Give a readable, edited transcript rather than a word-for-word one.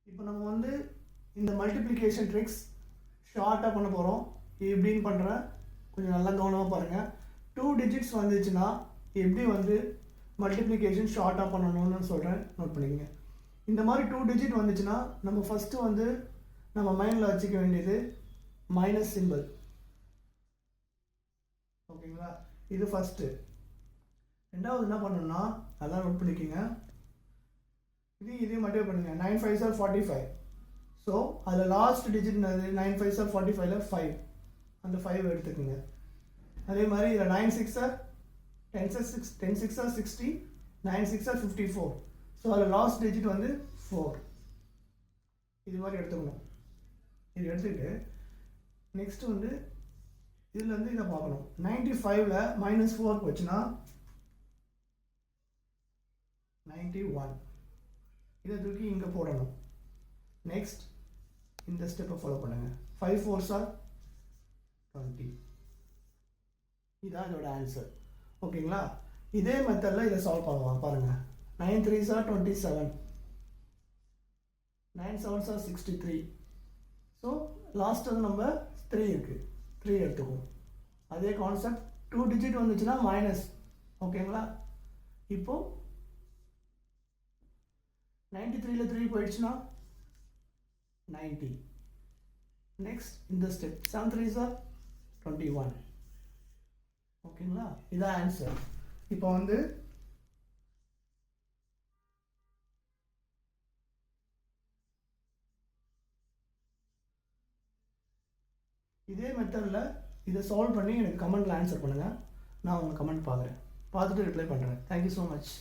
இப்போ நம்ம வந்து இந்த மல்டிப்ளிகேஷன் ட்ரிக்ஸ் ஷார்ட்டாக பண்ண போகிறோம். எப்படின்னு பண்ணுறேன், கொஞ்சம் நல்லா கவனமாக பாருங்கள். 2 digits வந்துச்சுன்னா எப்படி வந்து மல்டிப்ளிகேஷன் ஷார்ட்டாக பண்ணணும்னு சொல்கிறேன், நோட் பண்ணிக்கங்க. இந்த மாதிரி 2 digit வந்துச்சுன்னா நம்ம ஃபஸ்ட்டு வந்து நம்ம மைண்டில் வச்சுக்க வேண்டியது மைனஸ் சிம்பிள். ஓகேங்களா, இது ஃபஸ்ட்டு. ரெண்டாவது என்ன பண்ணணும்னா நல்லா நோட் பண்ணிக்கோங்க. இதையும் மல்டிப்ளை பண்ணுங்க. 9 5s are 45. ஸோ அதில் லாஸ்ட் டிஜிட் 9 5s are 45ல் 5, அந்த 5 எடுத்துக்கோங்க. அதே மாதிரி இதில் 9 6 are 10 6 are 60, 9 6 are 54. ஸோ அதில் லாஸ்ட் டிஜிட் வந்து 4. இது மாதிரி எடுத்துக்கணும். இது எடுத்துக்கிட்டு நெக்ஸ்ட்டு வந்து இதில் வந்து இதை பார்க்கணும். 95ல் -4 போச்சுன்னா 91. இதை தூக்கி இங்கே போடணும். நெக்ஸ்ட் இந்த ஸ்டெப்பை ஃபாலோ பண்ணுங்கள். 5 4s are 20. இதான் இதோட ஆன்சர். ஓகேங்களா, இதே மெத்தடில் இதை சால்வ் பண்ணுவாங்க பாருங்கள். 9 3s are 27, 9 7s are 63. So last வந்து நம்ம 3 இருக்குது, 3 எடுத்துக்குவோம். அதே கான்செப்ட் 2 digit வந்துச்சுன்னா மைனஸ். ஓகேங்களா, இப்போது 93ல் 3 போயிடுச்சுன்னா 90. நெக்ஸ்ட் இந்த ஸ்டெப் 7 3s are 21. ஓகேங்களா, இதான் ஆன்சர். இப்போ வந்து இதே மெத்தடில் இதை சால்வ் பண்ணி எனக்கு கமெண்ட்டில் ஆன்சர் பண்ணுங்கள். நான் உங்கள் கமெண்ட் பார்க்குறேன், பார்த்துட்டு ரிப்ளை பண்ணுறேன். Thank you so much.